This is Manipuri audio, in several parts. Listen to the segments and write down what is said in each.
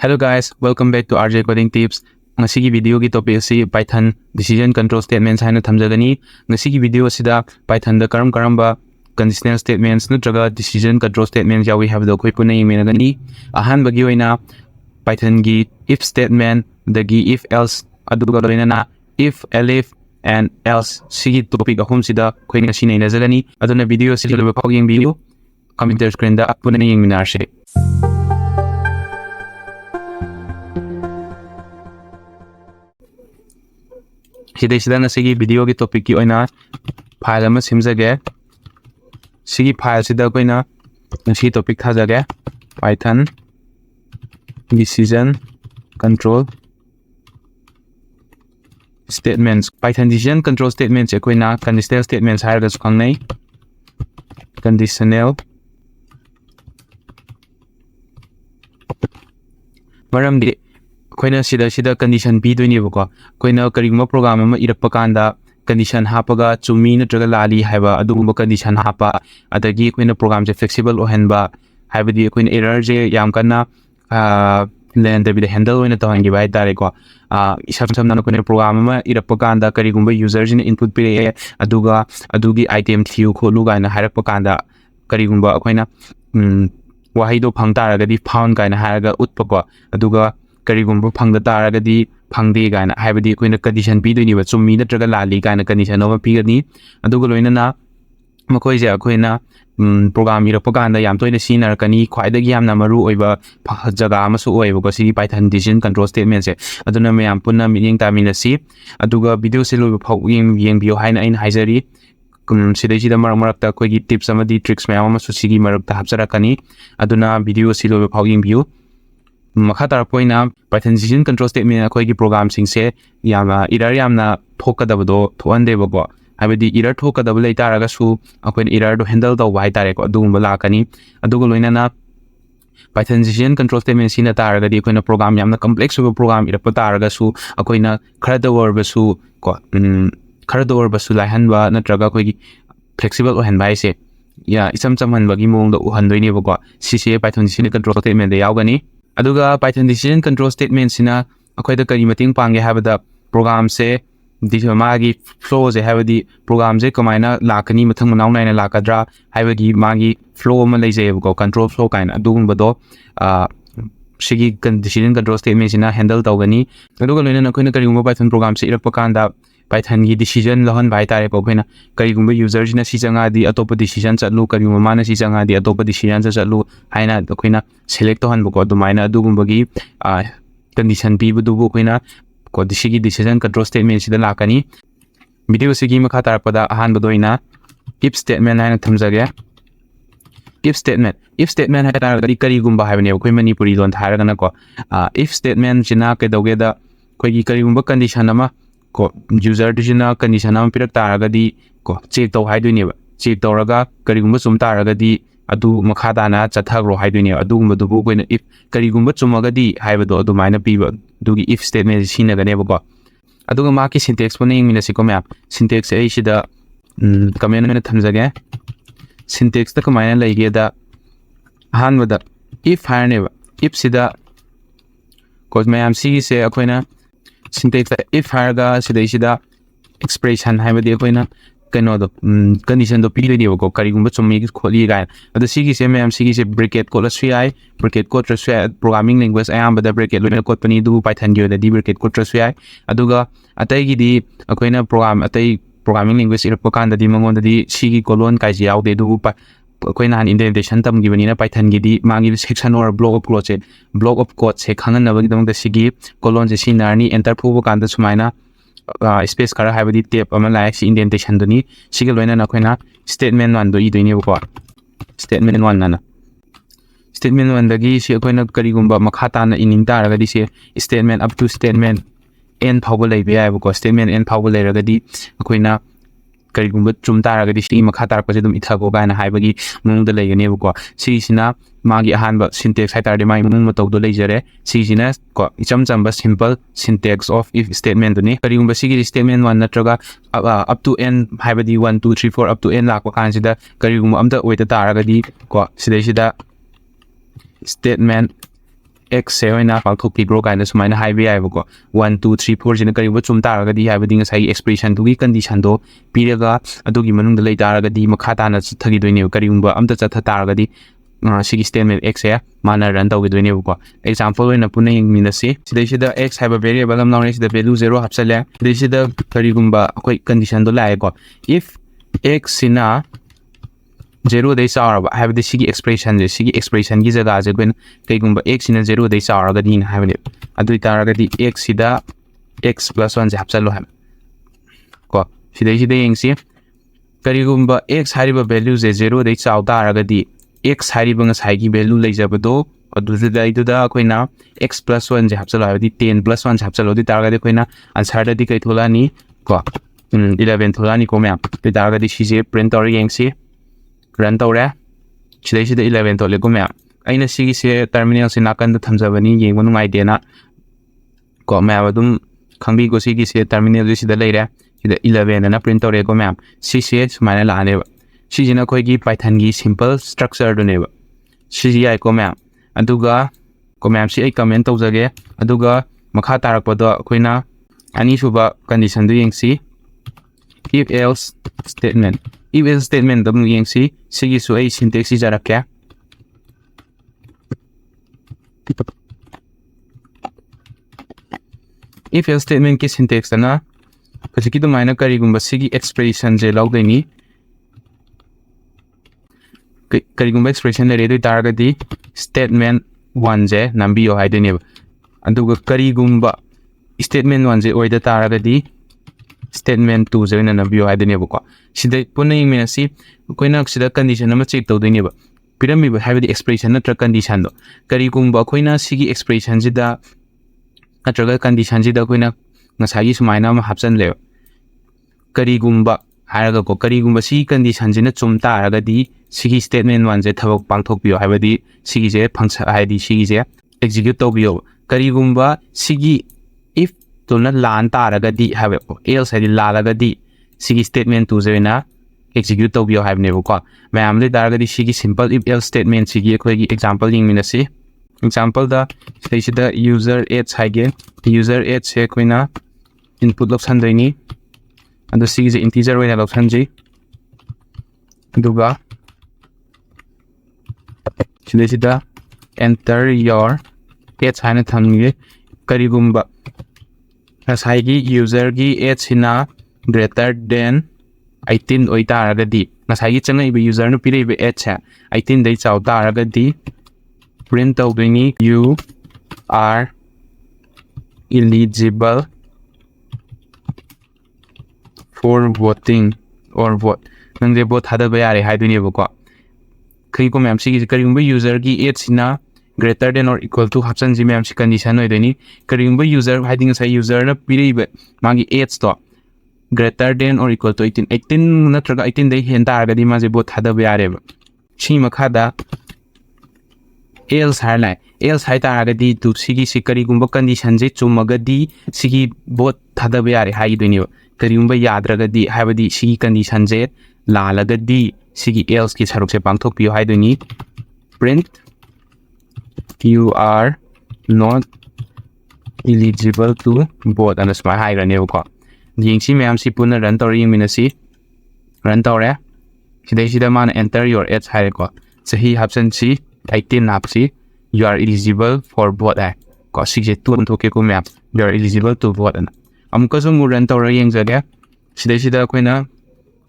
Hello guys, welcome back to RJ Coding Tips. Ngasigi video ki topic si Python decision control statements haina thamjagani. Ngasigi video sida Python da karamba conditional statements natraga decision control statements yawi habdo khoi puna yimenagani. Ahan bagi oina Python gi if statement dagi if else aduga loina if elif and else sigi topic ahum sida khoi ngasi nei nazagani. Aduna video sida lobe phoging video computer screen da puna yingminarse. Sida ngasigi video ki topic ki oina file ama simjage. Sigi file sida koina nasi topic thajage Python decision control statements. Python decision control statements koina conditional statements haraga sukhangnai. Conditional maramdi koina sida condition b doini bako koina karigma program ama irakpa kanda condition hapaga chumi natraga lali haiba adugumba condition hapa adagi koina program je flexible ohenba haibadi koina error je yam kana land da handle oina tawangi bai tare ko isam na koina program ama irakpa kanda karigumba user jin input pire aduga adugi item thiu kholu gaina harakpa kanda karigumba koina wahaido phangtaragadi found kaina haraga utpako aduga karigumba phangda taragadi phangde gaina haibadi koina condition pidoni ba chummi natraga lali gaina condition over pigani aduga loinana makoi je koina program irakpa kanda yam toina sinarakani khwaidagi yamna maru oiba jaga amasu oiba ko sigi Python decision control statement se aduna mayam punna meaning taminasi aduga video se loiba phawing yengbiyo haina ain haijari sida marakta koigi tips amadi tricks mayam amasu sigi marakta hapsarakani aduna video se loiba phawing biyo makhatar poina Python decision control statement akoigi program singse yama error yamna thokadabdo thoande bago habedi error thokadab lei taraga su akoin error do handle do wai tare ko adugumba lakani adugo loinana Python decision control statement sina taraga di koina program yamna complex over program ira pataraga su akoina khada word su ko khada word su laihanba natraga koigi flexible ohenba ise ya isam chamhanba gi mong do uhandoine bago cc Python decision control statement de yaugani aduga Python decision control statement sina akoida kari mating pange habada program se magi flow je habadi program je kamaina lakani mathang manaw naina lakadra habagi magi flow ma leije ko control flow kaina adugum bado sigi decision control statement sina handle tawgani aduga loina nakoina kari gumba Python program se irakpa kanda Python gi decision lohan bai tare ko phena kari gumba user jina si changa di atopa decision chatlu kari gumba mana si changa di atopa decision chatlu haina koina select to han ko dumaina adugumba gi condition p budu bu koina ko dishigi decision control statement sida lakani video sigi makha tarpada ahan badoina if statement haina thamjage if statement haina taragadi kari gumba haibane koi manipuri lon tharaga na ko if statement jina ke doge da koi gi kari gumba condition ama ko user dijina condition am pirak taragadi ko check to haidoine ba check toraga karigumba chum taragadi adu makhadana chathagro haidoine adugumba dubu koina if karigumba chumagadi haibado adu maina piba dugi if statement sina gane ba ko aduga ma ki syntax pone ingmina siko map syntax ai sida comment na thamjage syntax ta kamaina laige da hanwada if haine if sida ko mayam si se akoina syntax if haraga sida expression haibadi koina kano do condition do pili ni ko karigumba chumi kholi ga adu sigi se mayam sigi se bracket code sui bracket code sui programming language ayam bada bracket lo code pani du Python gi da di bracket code sui aduga atai gi di akoina program atai programming language irpo kan da di mangon da di sigi colon kai ji yaude du akoina han indentation tam gi bani na Python gi di mangi section or block of code se khangan na bagi dang da sigi colon je sinarni enter phu kan da sumaina space kara habadi tape ama like si indentation doni sigal loina na koina statement 1 do I doini ko statement 1 na statement 1 dagi si koina karigumba makhata na ining taraga di se statement up to statement n phawba leibe ai ko statement n phawba leiraga di koina karigumba chum taraga di si makhata pa dum ithago gaina haibagi mung da leigani ko si sina magi ahanba syntax haitar de mai mung matau do leijare si sina ko icham chamba simple syntax of if statement doni karigumba sigi statement 1 natraga up to n haibadi 1 2 3 4 up to n lakwa kansida karigumba amta oita taraga di ko sida statement x se oina pathokpibro kaina sumaina haibe yaibako 1 2 3 4 jina kariba chum taragadi haibadi ngasai expression dugi condition do piraga adugi manung da lei taragadi makha tana thagi doine karigumba amta chatha taragadi sigi statement x ya mana run tawgi doine ko example oina puna yingminasi sidai x haiba variable am naune sida value 0 hapsale sidai karigumba akoi condition do lai ko if x sina 0 day sauraba habdi sigi expression gi jaga je ben kaigumba x ina 0 day sauraga din habni adu taraga di x sida x plus 1 je hapsalo ham ko sidai yengsi karigumba x hariba value je 0 day sau taraga di x hariba nga sai gi value leijabado adu da koina x plus 1 je hapsalo habdi 10 plus 1 je hapsalo di taraga di koina answer da di kai tholani ko 11 tholani ko map di taraga di si je print or yengsi run tawre sidai 11 to le ko map aina sigi se terminal se nakan da thamjabani yengba nungai dena ko map adum khangbi go sigi se terminal je sida leire sida 11 na print tawre ko map si se sumaina la ne ba si jina khoi gi python gi simple structure do ne ba si ai ko map aduga ko map si ai comment tawjage aduga makha tarak pa do khoina ani suba condition do yengsi if else statement if else statement dum yengsi sigi su ai syntax si jarakya if else statement ki syntax na kasi ki maina kari gumba sigi expression je lawdeni kari gumba expression le redo targadi statement 1 je nambi yo haideni aduga kari gumba statement 1 je oida targadi statement 2 je na nambi yo haideni ko sidai punai minasi koina sida condition nama check tawdeni ba pyramid ba habdi expression natra condition do kari gumba koina sigi expression jida natraga condition jida koina ngasagi sumaina ma hapsan le kari gumba haraga ko kari gumba si condition jina chumta araga di sigi statement 1 je thabak pangthok biyo habdi sigi je function haidi sigi je execute tawbiyo kari gumba sigi if tolna lan ta araga di habe else haidi la araga di sigi statement 2 je na execute tawbiyo habne ko mayam le daraga di sigi simple if else statement sigi khoi gi example ling minasi example da sida user h haige user h se koina input option doini ando sigi je integer wena option ji duga sida enter your h haina thamni karigumba asai gi user gi h sina greater than 18 oi taragadi nasai gi changai be user no pire be h 18 dai chau taragadi print tawdini you are eligible for voting or vote nang de vote hada ba yare haiduni ko kai ko ma'am sigi karigumba user gi age sina greater than or equal to hapsan ji ma'am si condition oidoni karigumba user hiding sai user na pire be magi age to greater than or equal to 18 natraga 18 dai hen taragadi ma je vote hada ba yare ba chi makhada else harlai else hai taragadi tu sigi si karigumba condition je chumagadi sigi vote hada ba yare haidoni karigumba yadragadi habadi sigi condition je lalagadi sigi else ki saruk se pangthok piyo haidoni print you are not eligible to vote and smart high rane ko yingsi mayam si puna run tawri minasi run tawre sida man enter your age hai ko sahi option si 18 hapsi you are eligible for vote ko si je tu thok ke ko map you are eligible to vote and amka so mu run tawra yeng jage sida koina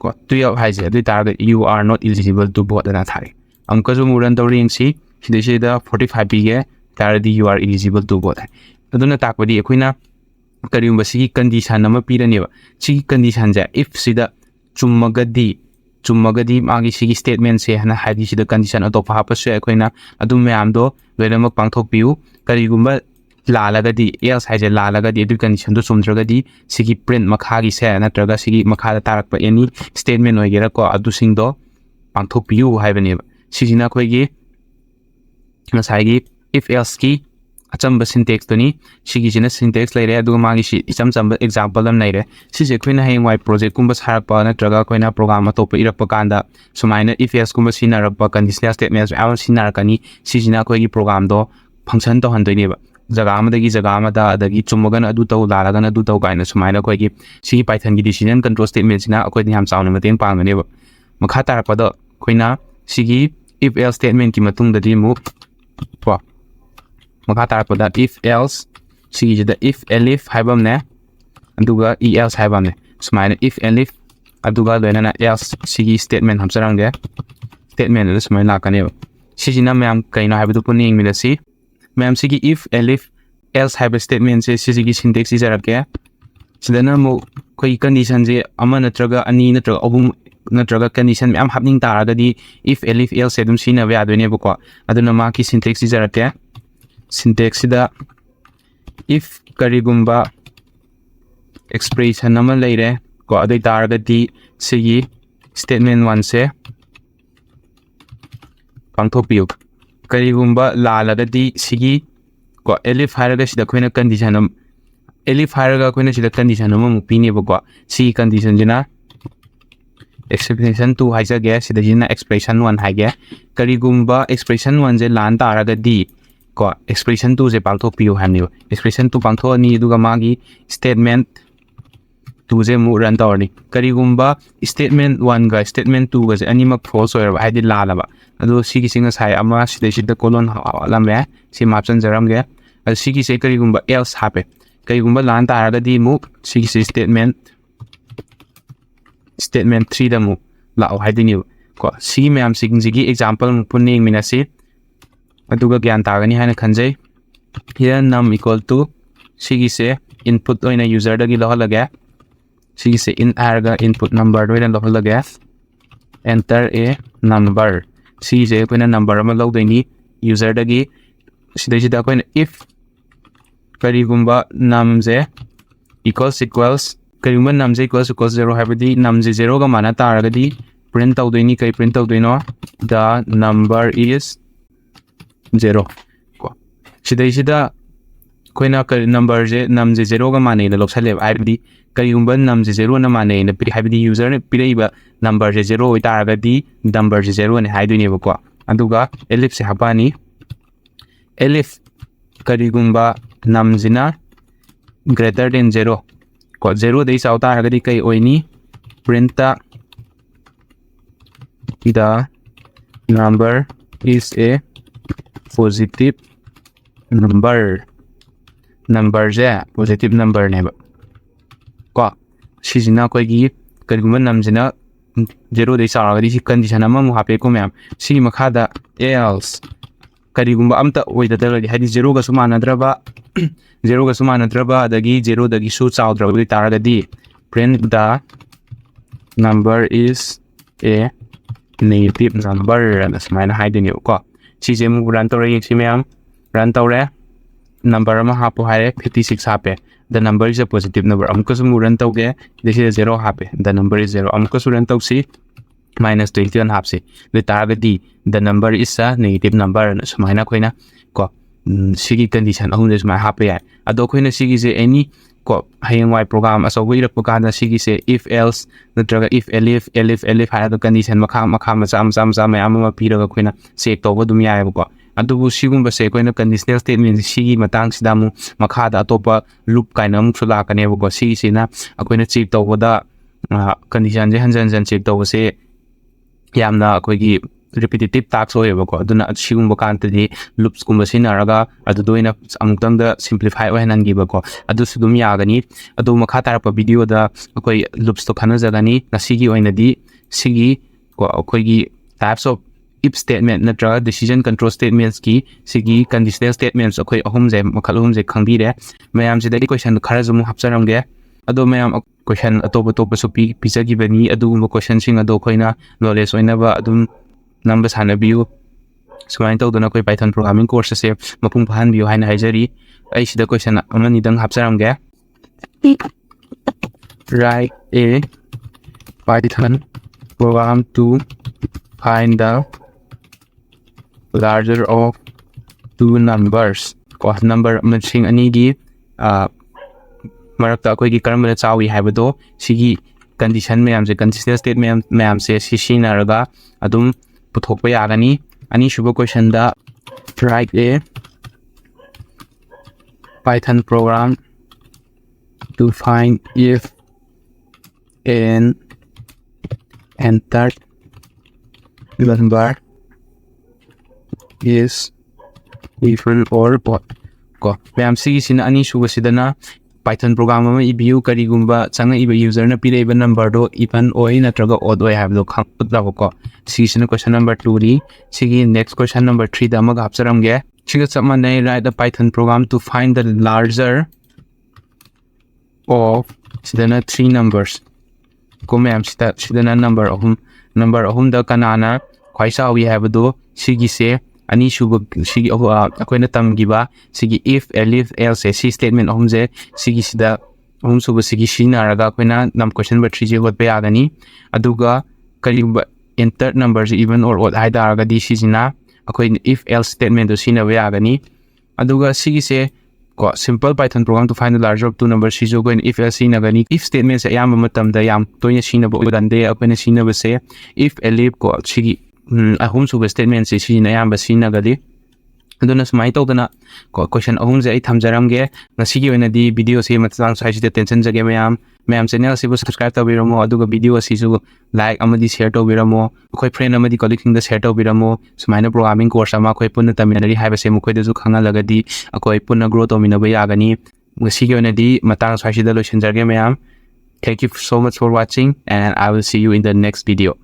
ko tu yaw hai je du target you are not eligible to vote and thai amka so mu run tawri yeng si sida 45 pige taradi you are eligible to vote aduna takpadi koina kariyumba sigi condition nama pirani ba sigi condition ja if sida chummagadi magi sigi statement se hana hadi sida condition atopa hapasu koina adu mayam do loinamak pangthok piu karigumba lalagadi else haje lalagadi edu condition do chumdragadi sigi print makhagi se natraga sigi makhada tarakpa any statement oigera ko adu sing do pangthok piu haibani sigina khoigi nasai if else ki achamba syntax toni sigi jina syntax laire adu magi si chamba example am laire si je khoina hang why project kumba sarpa na traga koina program atopa irapa kanda sumaina if else kumba sinarakpa conditional statements am sinarakani si jina khoi gi program do function tauhandoineba jaga amadagi jaga amada adagi chumagana adu tau lalagana adu tau kaina sumaina akhoi sigi python gi decision control statement sina akhoi yam chauna mateng panganeba makha tarapada khoina sigi if else statement ki matung dadi mu po makha tarapada if else sigi jada if elif haibam ne aduga else haibam ne sumaina if elif aduga loina else sigi statement hamsarange statement adu sumaina lakaneba sijina mayam kaino haibadu puning milasi mayam sigi if elif else haiba statement se sigi syntax ijarake sidana mu koi condition je ama natraga ani natraga obum natraga condition mayam happening taragadi if elif else edum sina ba adone bako aduna ma ki syntax ijarake syntax sida if karigumba expression nama leire ko adai taragadi sigi statement 1 se pangthokpiu karigumba lalagadi sigi ko elif haraga sida khoina condition elif haraga khoina sida condition mu pine bako si condition jina expression 2 haija ge sida jina expression 1 haige karigumba expression 1 je lan taragadi ko expression 2 je pangthokpiu hamni expression 2 pangthoni duga magi statement 2 je mu run tawni karigumba statement 1 ga statement 2 ga je animak false or haidi lalaba ado sigi singa sai ama sida colon lambe si mapsan jaram ge sigi se karigumba else hape karigumba lan taragadi mu sigi se statement 3 da mu lao haidini ko sigi mayam sigi example mu puning minasi aduga gyan tagani hana khanjai here num equal to sigi se input oina user dagi lohalaga sigi se in arga input number oina lohalaga enter a number sigi se koina number ama logdaini user dagi sida koina if karigumba num je equals karigumba num je equals 0 habidi num je 0 ga mana taragadi print tawdoini kai print tawdoino the number is 0 ko sida koina number je num je 0 ga mane na loksale habidi karigumba num je 0 na mane na pi habidi user ne piraiba number je 0 oi taragadi number je 0 ne haidoini bako aduga elif se hapani elif karigumba num jina greater than 0 ko 0 dei sau taragadi kai oini print the number is a positive number je positive number ne ba ko sijina koi gi karigumba num jina 0 dei saragadi si condition ama mu hape ko myam si makhada else karigumba amta oida daladi hadi 0 ga sumana draba 0 ga sumana draba adagi 0 dagi su chaudra taragadi print the number is a negative number and smaina haidini ko sije mu run tore si myam run tore number ama hapo hare 56 hape the number is a positive number amko su mu run tauge this is 0 hape the number is 0 amko su run tausi minus 21 hapsi the taragadi the number is a negative number and smaina koina ko sigi condition ahun is my happy ado koina sigi se any ko hayangwai program aso wi ra pokana sigi se if else natraga if elif hada condition makha macha mayam ma pira ga koina check toba dum yae ko adubu sigumba se koina conditional statement sigi matang sidamu makha da atopa loop kaina mu sula kane ko sigi sina akoina check toba da condition je hanjan check toba se yamna akoigi repetitive tasks hoyeba aduna sigumba kantadi loops kumba sinaraga adudoina amutang da simplify ohenan giba adu sugum yagani adu makha tarapa video da akoi loops to khana jagani nasigi oinadi sigi akoigi types of if statement natraga decision control statements ki sigi conditional statements akoi ahum je makhal ahum je khangbire mayam sidagi question khara jumu hapcharamge ado mayam question atopa so pizagi bani adu question sing ado koina knowledge oinaba adum number sana biu sumain tau dona koi python programming course se mapung phan biu haina haijari ai sida question amani dang hapcharam ge write a python program to find the larger of two numbers ko number matching ani gi marakta koi gi karamana chawi haibado sigi condition mayam je conditional statement mayam se sisi naraga adum puthokpa yagani ani shuba question da write a Python program to find if an entered number is even or odd. Ko mayam sigi sina ani suba sidana Python program ama ibiu karigumba changa iba user na pire iba number do even oi natraga odd oi have do khangudra ko sigi sina question number 2 ri sigi next question number 3 da mag hapsaram ge siga chama nai write the Python program to find the larger of sidana 3 numbers ko mayam sidana number ahum da kanana khwaisa we have do sigi se ani shuba sigi akoina tamgiba sigi if elif else si statement ahumje sigi sida ahum suba sigi shinaraga akoina nam question number 3 je hotbe agani aduga kaliba enter numbers even or odd haidaraga di sijina akoina if else statement do sina we agani aduga sigi se ko simple Python program to find the larger of two numbers sijo going if else sinagani if statement se ayam matamda yam toina sinaba udande akoina sinaba se if elif ko sigi ahum suba statement se sina ayamba sinagadi aduna sumai tawdana ko question ahum je ai thamjaramge ngasigi oina di video se matang sai sida tension jage mayam channel se subscribe tawbiramo aduga video se su like amadi share tawbiramo khoi friend amadi colleague da share tawbiramo sumaina programming course ama khoi punna taminari haiba se mukhoi da ju khanga lagadi akoi punna grow tawminaba yagani ngasigi oina di matang sai sida loisin jage mayam. Thank you so much for watching and I will see you in the next video.